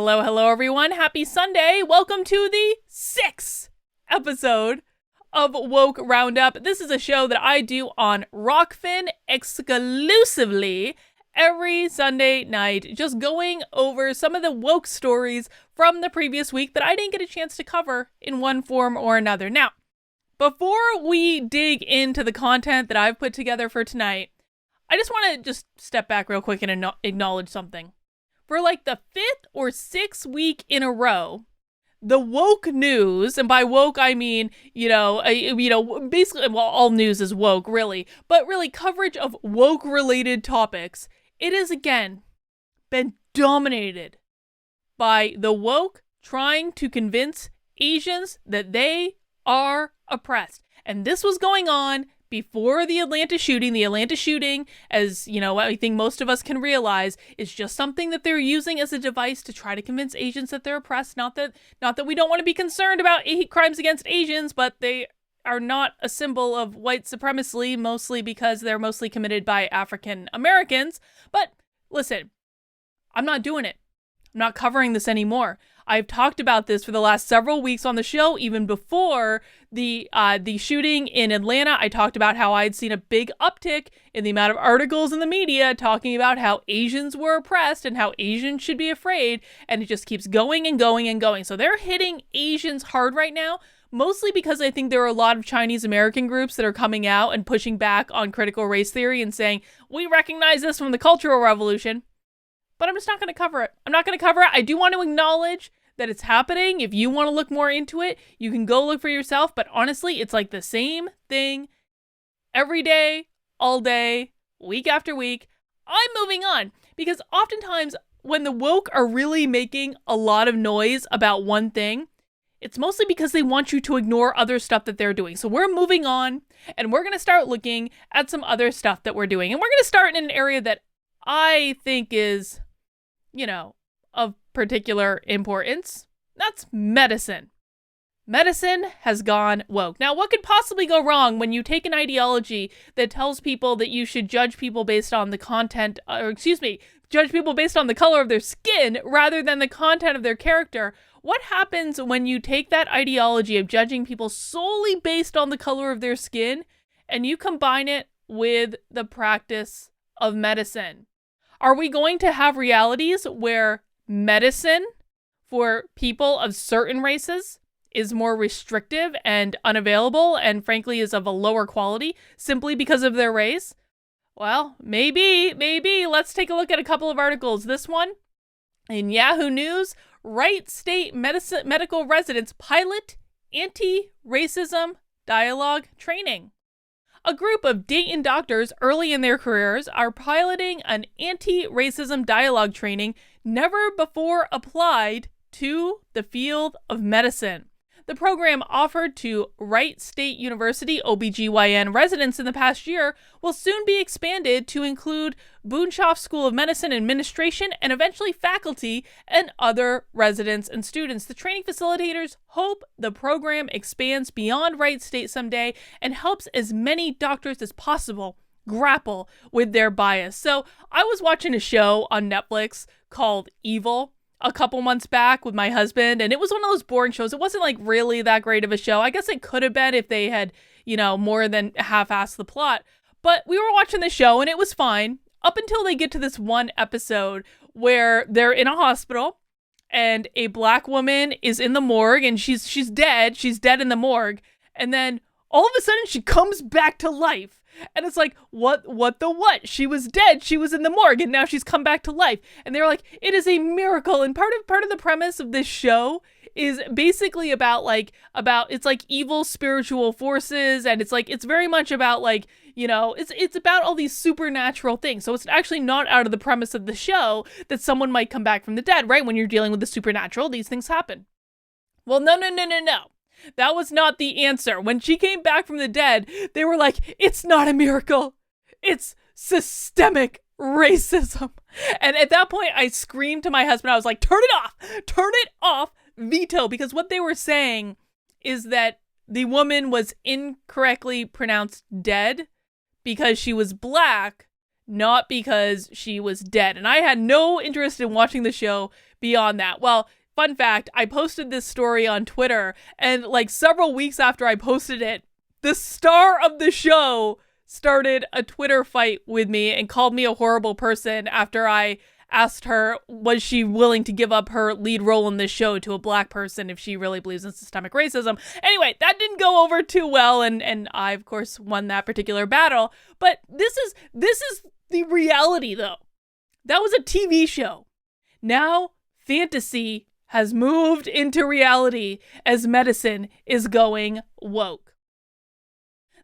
Hello, everyone. Happy Sunday. Welcome to the 6th episode of Woke Roundup. This is a show that I do on Rockfin exclusively every Sunday night, just going over some of the woke stories from the previous week that I didn't get a chance to cover in one form or another. Now, before we dig into the content that I've put together for tonight, I just want to just step back real quick and acknowledge something. For like the 5th or 6th week in a row, the woke news, and by woke I mean, basically, well, all news is woke, really, but really coverage of woke-related topics, it has again been dominated by the woke trying to convince Asians that they are oppressed. And this was going on before the Atlanta shooting. The Atlanta shooting, as you know, I think most of us can realize, is just something that they're using as a device to try to convince Asians that they're oppressed. Not that we don't want to be concerned about crimes against Asians, but they are not a symbol of white supremacy, mostly because they're mostly committed by African Americans. But listen, I'm not doing it. I'm not covering this anymore. I've talked about this for the last several weeks on the show, even before the shooting in Atlanta. I talked about how I had seen a big uptick in the amount of articles in the media talking about how Asians were oppressed and how Asians should be afraid, and it just keeps going and going and going. So they're hitting Asians hard right now, mostly because I think there are a lot of Chinese American groups that are coming out and pushing back on critical race theory and saying, we recognize this from the Cultural Revolution. But I'm just not going to cover it. I'm not going to cover it. I do want to acknowledge that it's happening. If you want to look more into it, you can go look for yourself. But honestly, it's like the same thing every day, all day, week after week. I'm moving on because oftentimes when the woke are really making a lot of noise about one thing, it's mostly because they want you to ignore other stuff that they're doing. So we're moving on and we're going to start looking at some other stuff that we're doing. And we're going to start in an area that I think is, of particular importance. That's medicine. Medicine has gone woke. Now, what could possibly go wrong when you take an ideology that tells people that you should judge people based on the judge people based on the color of their skin rather than the content of their character? What happens when you take that ideology of judging people solely based on the color of their skin and you combine it with the practice of medicine? Are we going to have realities where medicine for people of certain races is more restrictive and unavailable and frankly is of a lower quality simply because of their race? Well, maybe. Let's take a look at a couple of articles. This one in Yahoo News, Wright State Medical Residents pilot anti-racism dialogue training. A group of Dayton doctors early in their careers are piloting an anti-racism dialogue training never before applied to the field of medicine. The program offered to Wright State University OBGYN residents in the past year will soon be expanded to include Boonshoff School of Medicine Administration and eventually faculty and other residents and students. The training facilitators hope the program expands beyond Wright State someday and helps as many doctors as possible grapple with their bias. So I was watching a show on Netflix called Evil a couple months back with my husband, and it was one of those boring shows. It wasn't like really that great of a show. I guess it could have been if they had, more than half-assed the plot. But we were watching the show and it was fine up until they get to this one episode where they're in a hospital and a black woman is in the morgue and she's dead. She's dead in the morgue. And then all of a sudden she comes back to life. And it's like, what? She was dead. She was in the morgue and now she's come back to life. And they're like, it is a miracle. And part of the premise of this show is basically about it's like evil spiritual forces. And it's very much about it's about all these supernatural things. So it's actually not out of the premise of the show that someone might come back from the dead, right? When you're dealing with the supernatural, these things happen. Well, no. That was not the answer. When she came back from the dead, they were like, it's not a miracle. It's systemic racism. And at that point, I screamed to my husband. I was like, turn it off, veto. Because what they were saying is that the woman was incorrectly pronounced dead because she was black, not because she was dead. And I had no interest in watching the show beyond that? Well, fun fact, I posted this story on Twitter, and like several weeks after I posted it, the star of the show started a Twitter fight with me and called me a horrible person after I asked her, was she willing to give up her lead role in this show to a black person if she really believes in systemic racism? Anyway, that didn't go over too well, and I, of course, won that particular battle. But this is the reality, though. That was a TV show. Now, fantasy has moved into reality as medicine is going woke.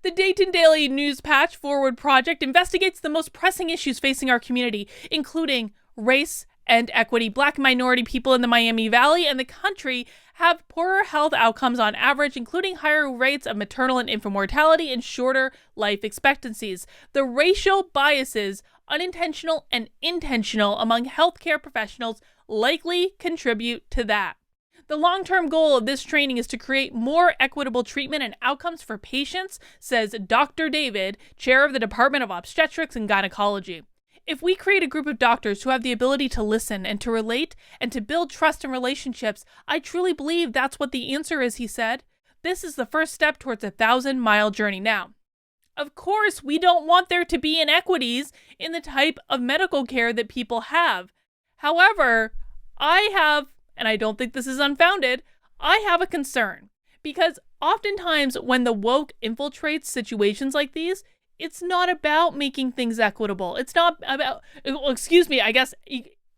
The Dayton Daily News Patch Forward Project investigates the most pressing issues facing our community, including race and equity. Black minority people in the Miami Valley and the country have poorer health outcomes on average, including higher rates of maternal and infant mortality and shorter life expectancies. The racial biases, unintentional and intentional, among healthcare professionals likely contribute to that. The long-term goal of this training is to create more equitable treatment and outcomes for patients, says Dr. David, chair of the Department of Obstetrics and Gynecology. If we create a group of doctors who have the ability to listen and to relate and to build trust and relationships, I truly believe that's what the answer is, he said. This is the first step towards a 1,000-mile journey. Now, of course, we don't want there to be inequities in the type of medical care that people have. However, I have, and I don't think this is unfounded, I have a concern. Because oftentimes when the woke infiltrates situations like these, it's not about making things equitable. It's not about, I guess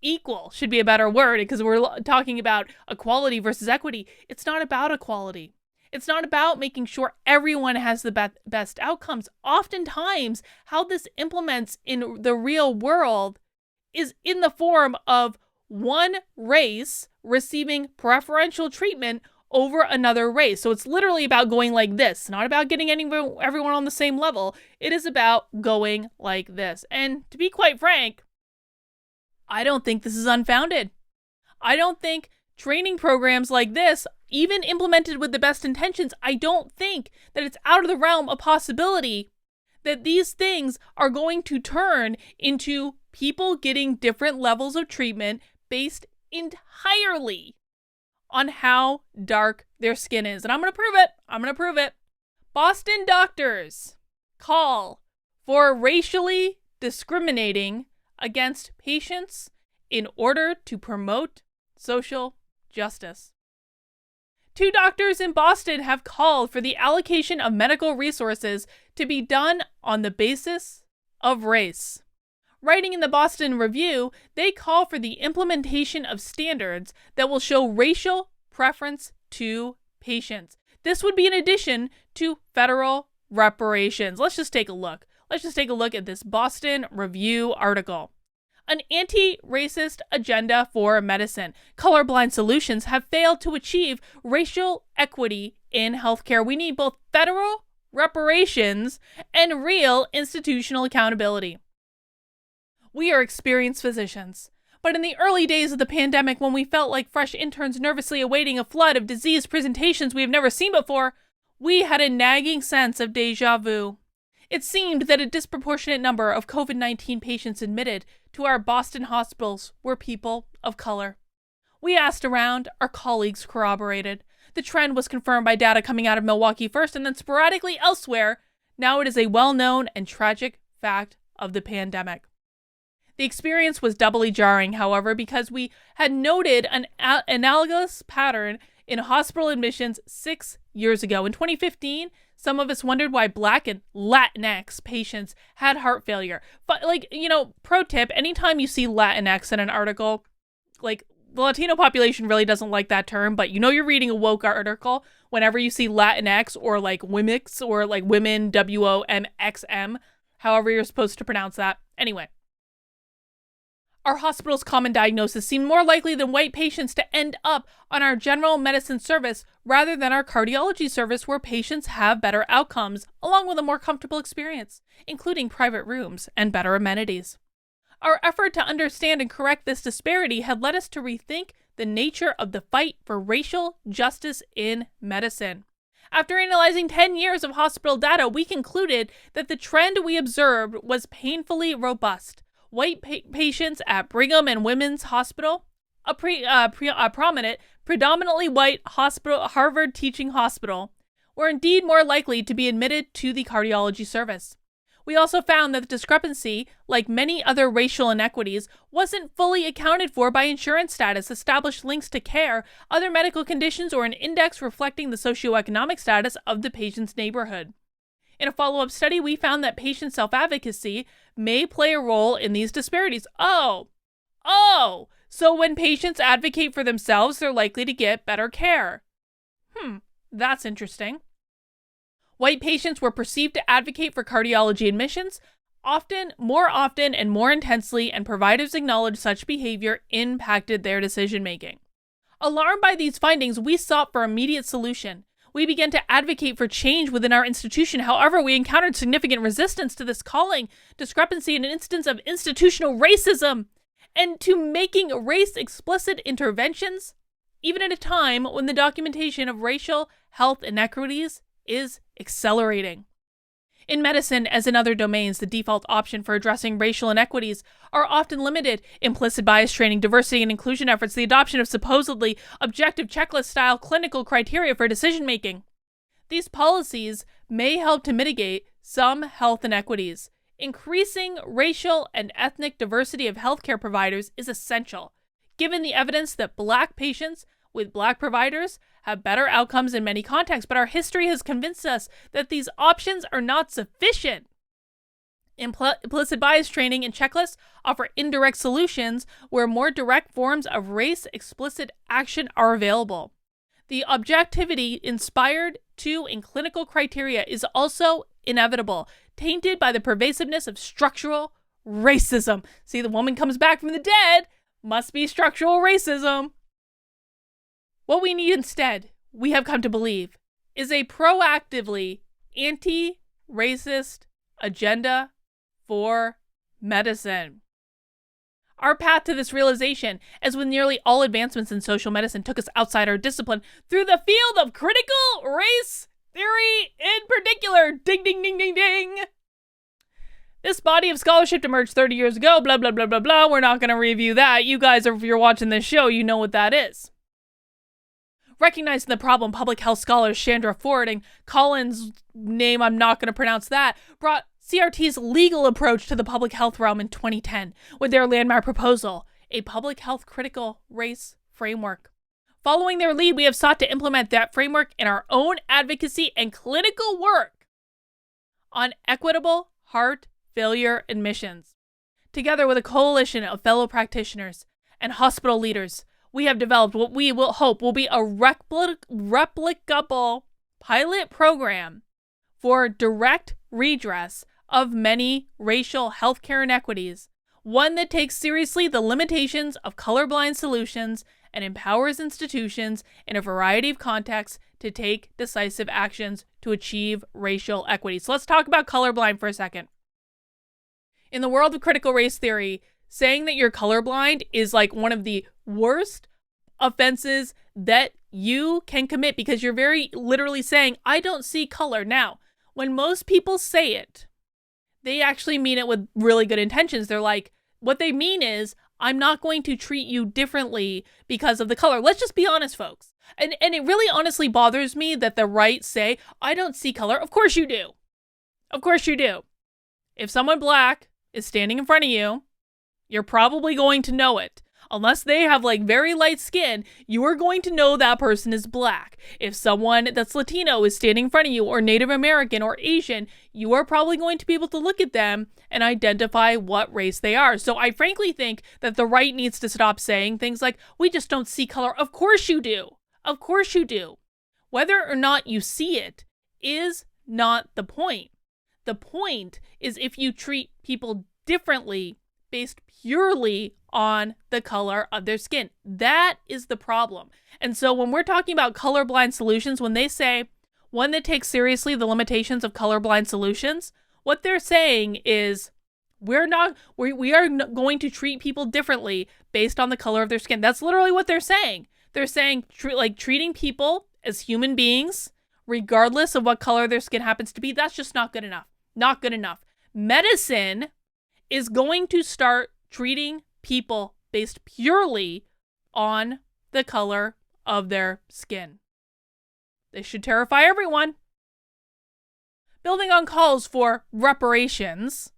equal should be a better word because we're talking about equality versus equity. It's not about equality. It's not about making sure everyone has the best outcomes. Oftentimes, how this implements in the real world is in the form of one race receiving preferential treatment over another race. So it's literally about going like this, not about getting everyone on the same level. It is about going like this. And to be quite frank, I don't think this is unfounded. I don't think training programs like this, even implemented with the best intentions, I don't think that it's out of the realm of possibility that these things are going to turn into people getting different levels of treatment based entirely on how dark their skin is. And I'm going to prove it. Boston doctors call for racially discriminating against patients in order to promote social justice. 2 doctors in Boston have called for the allocation of medical resources to be done on the basis of race. Writing in the Boston Review, they call for the implementation of standards that will show racial preference to patients. This would be in addition to federal reparations. Let's just take a look. At this Boston Review article. An anti-racist agenda for medicine. Colorblind solutions have failed to achieve racial equity in healthcare. We need both federal reparations and real institutional accountability. We are experienced physicians, but in the early days of the pandemic, when we felt like fresh interns nervously awaiting a flood of disease presentations we have never seen before, we had a nagging sense of deja vu. It seemed that a disproportionate number of COVID-19 patients admitted to our Boston hospitals were people of color. We asked around, our colleagues corroborated. The trend was confirmed by data coming out of Milwaukee first and then sporadically elsewhere. Now it is a well-known and tragic fact of the pandemic. The experience was doubly jarring, however, because we had noted an analogous pattern in hospital admissions 6 years ago. In 2015, some of us wondered why Black and Latinx patients had heart failure. But, pro tip, anytime you see Latinx in an article, the Latino population really doesn't like that term, but you're reading a woke article whenever you see Latinx or WOMX or women, WOMXM, however you're supposed to pronounce that. Anyway. Our hospital's common diagnosis seemed more likely than white patients to end up on our general medicine service rather than our cardiology service, where patients have better outcomes along with a more comfortable experience, including private rooms and better amenities. Our effort to understand and correct this disparity had led us to rethink the nature of the fight for racial justice in medicine. After analyzing 10 years of hospital data, we concluded that the trend we observed was painfully robust. White patients at Brigham and Women's Hospital prominent, predominantly white Harvard teaching hospital, were indeed more likely to be admitted to the cardiology service. We also found that the discrepancy, like many other racial inequities, wasn't fully accounted for by insurance status, established links to care, other medical conditions, or an index reflecting the socioeconomic status of the patient's neighborhood. In a follow-up study, we found that patient self-advocacy may play a role in these disparities. So when patients advocate for themselves, they're likely to get better care. That's interesting. White patients were perceived to advocate for cardiology admissions more often and more intensely, and providers acknowledged such behavior impacted their decision-making. Alarmed by these findings, we sought for immediate solution. We began to advocate for change within our institution. However, we encountered significant resistance to this calling discrepancy and an instance of institutional racism, and to making race-explicit interventions, even at a time when the documentation of racial health inequities is accelerating. In medicine, as in other domains, the default option for addressing racial inequities are often limited: implicit bias training, diversity and inclusion efforts, the adoption of supposedly objective checklist-style clinical criteria for decision-making. These policies may help to mitigate some health inequities. Increasing racial and ethnic diversity of healthcare providers is essential, given the evidence that Black patients with Black providers have better outcomes in many contexts, but our history has convinced us that these options are not sufficient. Implicit bias training and checklists offer indirect solutions where more direct forms of race-explicit action are available. The objectivity inspired in clinical criteria is also inevitable, tainted by the pervasiveness of structural racism. See, the woman comes back from the dead, must be structural racism. What we need instead, we have come to believe, is a proactively anti-racist agenda for medicine. Our path to this realization, as with nearly all advancements in social medicine, took us outside our discipline through the field of critical race theory in particular. Ding, ding, ding, ding, ding. This body of scholarship emerged 30 years ago, blah, blah, blah, blah, blah. We're not going to review that. You guys, if you're watching this show, you know what that is. Recognizing the problem, public health scholars Chandra Ford and Collins, name I'm not going to pronounce that, brought CRT's legal approach to the public health realm in 2010 with their landmark proposal, a public health critical race framework. Following their lead, we have sought to implement that framework in our own advocacy and clinical work on equitable heart failure admissions. Together with a coalition of fellow practitioners and hospital leaders, we have developed what we will hope will be a replicable pilot program for direct redress of many racial healthcare inequities, one that takes seriously the limitations of colorblind solutions and empowers institutions in a variety of contexts to take decisive actions to achieve racial equity. So let's talk about colorblind for a second. In the world of critical race theory, saying that you're colorblind is like one of the worst offenses that you can commit, because you're very literally saying, I don't see color. Now, when most people say it, they actually mean it with really good intentions. They're like, what they mean is, I'm not going to treat you differently because of the color. Let's just be honest, folks. And it really honestly bothers me that the right say, I don't see color. Of course you do. Of course you do. If someone Black is standing in front of you, you're probably going to know it. Unless they have like very light skin, you are going to know that person is Black. If someone that's Latino is standing in front of you, or Native American or Asian, you are probably going to be able to look at them and identify what race they are. So I frankly think that the right needs to stop saying things like, we just don't see color. Of course you do. Of course you do. Whether or not you see it is not the point. The point is if you treat people differently based purely on the color of their skin. That is the problem. And so when we're talking about colorblind solutions, when they say one that takes seriously the limitations of colorblind solutions, what they're saying is we are going to treat people differently based on the color of their skin. That's literally what they're saying. They're saying treating people as human beings, regardless of what color their skin happens to be. That's just not good enough. Not good enough. Medicine is going to start treating people based purely on the color of their skin. This should terrify everyone. Building on calls for reparations,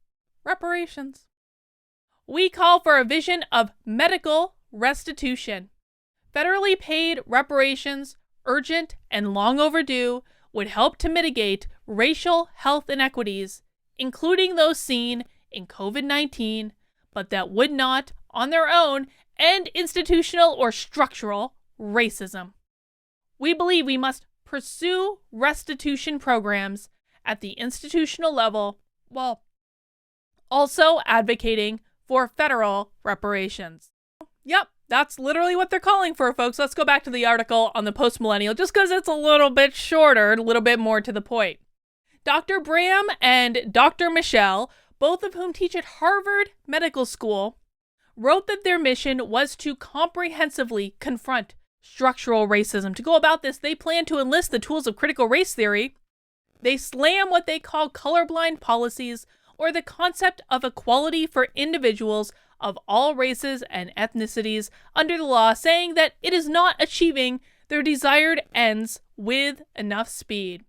we call for a vision of medical restitution. Federally paid reparations, urgent and long overdue, would help to mitigate racial health inequities, including those seen in COVID-19, but that would not, on their own, end institutional or structural racism. We believe we must pursue restitution programs at the institutional level while also advocating for federal reparations. Yep, that's literally what they're calling for, folks. Let's go back to the article on the Post-Millennial, just because it's a little bit shorter, a little bit more to the point. Dr. Bram and Dr. Michelle, both of whom teach at Harvard Medical School, wrote that their mission was to comprehensively confront structural racism. To go about this, they plan to enlist the tools of critical race theory. They slam what they call colorblind policies, or the concept of equality for individuals of all races and ethnicities under the law, saying that it is not achieving their desired ends with enough speed.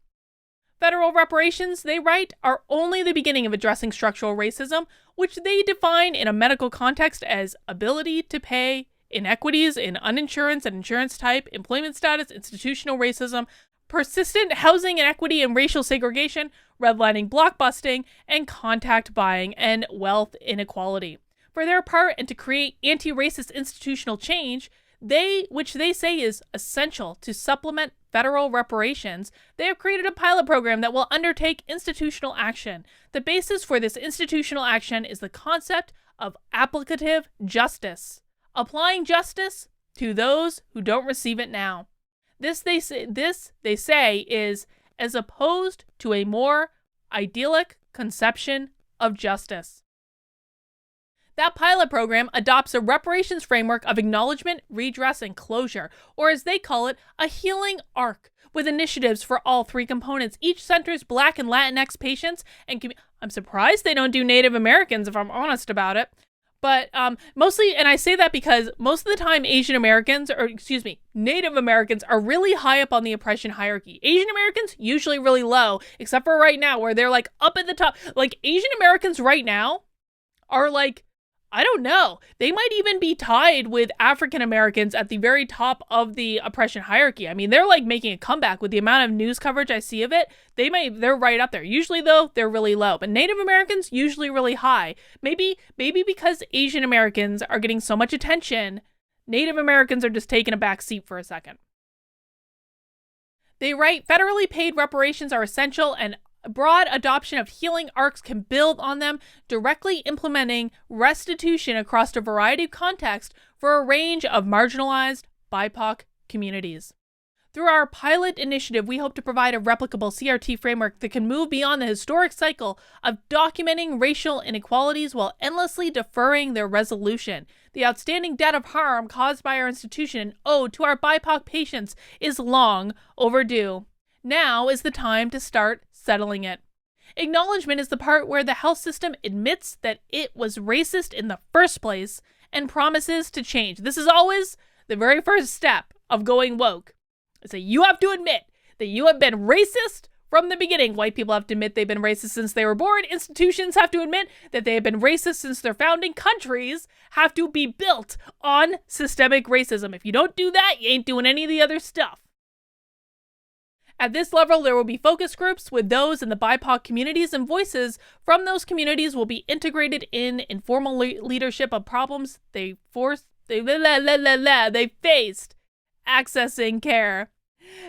Federal reparations, they write, are only the beginning of addressing structural racism, which they define in a medical context as ability to pay, inequities in uninsurance and insurance type, employment status, institutional racism, persistent housing inequity and racial segregation, redlining, blockbusting, and contact buying, and wealth inequality. For their part, and to create anti-racist institutional change, which they say is essential to supplement federal reparations, they have created a pilot program that will undertake institutional action. The basis for this institutional action is the concept of applicative justice, applying justice to those who don't receive it now. This, they say, is as opposed to a more idyllic conception of justice. That pilot program adopts a reparations framework of acknowledgement, redress, and closure, or as they call it, a healing arc, with initiatives for all three components. Each centers Black and Latinx patients, and I'm surprised they don't do Native Americans, if I'm honest about it. But mostly, and I say that because most of the time Native Americans are really high up on the oppression hierarchy. Asian Americans, usually really low, except for right now where they're like up at the top. Like Asian Americans right now are like, I don't know, they might even be tied with African Americans at the very top of the oppression hierarchy. I mean, they're like making a comeback with the amount of news coverage I see of it. They're right up there. Usually though, they're really low, but Native Americans usually really high. Maybe because Asian Americans are getting so much attention, Native Americans are just taking a back seat for a second. They write, federally paid reparations are essential, and broad adoption of healing arcs can build on them, directly implementing restitution across a variety of contexts for a range of marginalized BIPOC communities. Through our pilot initiative, we hope to provide a replicable CRT framework that can move beyond the historic cycle of documenting racial inequalities while endlessly deferring their resolution. The outstanding debt of harm caused by our institution and owed to our BIPOC patients is long overdue. Now is the time to start settling it. Acknowledgement is the part where the health system admits that it was racist in the first place and promises to change. This is always the very first step of going woke. So you have to admit that you have been racist from the beginning. White people have to admit they've been racist since they were born. Institutions have to admit that they have been racist since their founding. Countries have to be built on systemic racism. If you don't do that, you ain't doing any of the other stuff. At this level, there will be focus groups with those in the BIPOC communities, and voices from those communities will be integrated in informal leadership of problems they faced accessing care.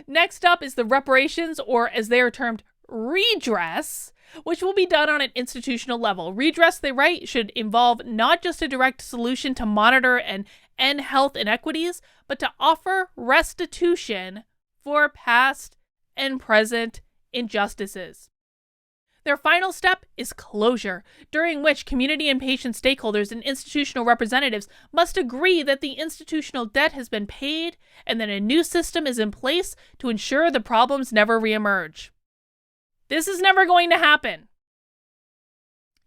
Next up is the reparations, or as they are termed, redress, which will be done on an institutional level. Redress, they write, should involve not just a direct solution to monitor and end health inequities, but to offer restitution for past and present injustices. Their final step is closure, during which community and patient stakeholders and institutional representatives must agree that the institutional debt has been paid and that a new system is in place to ensure the problems never reemerge. This is never going to happen.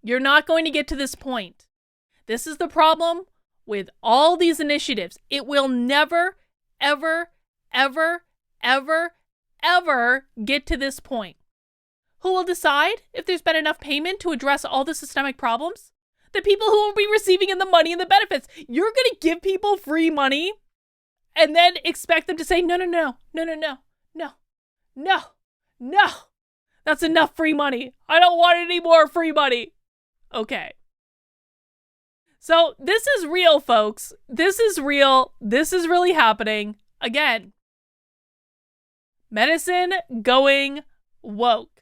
You're not going to get to this point. This is the problem with all these initiatives, it will never, ever, ever, ever, ever get to this point. Who will decide if there's been enough payment to address all the systemic problems? The people who will be receiving in the money and the benefits. You're going to give people free money and then expect them to say, no, no, no, no, no, no, no, no, no. That's enough free money. I don't want any more free money. Okay. So this is real, folks. This is real. This is really happening. Again, medicine going woke.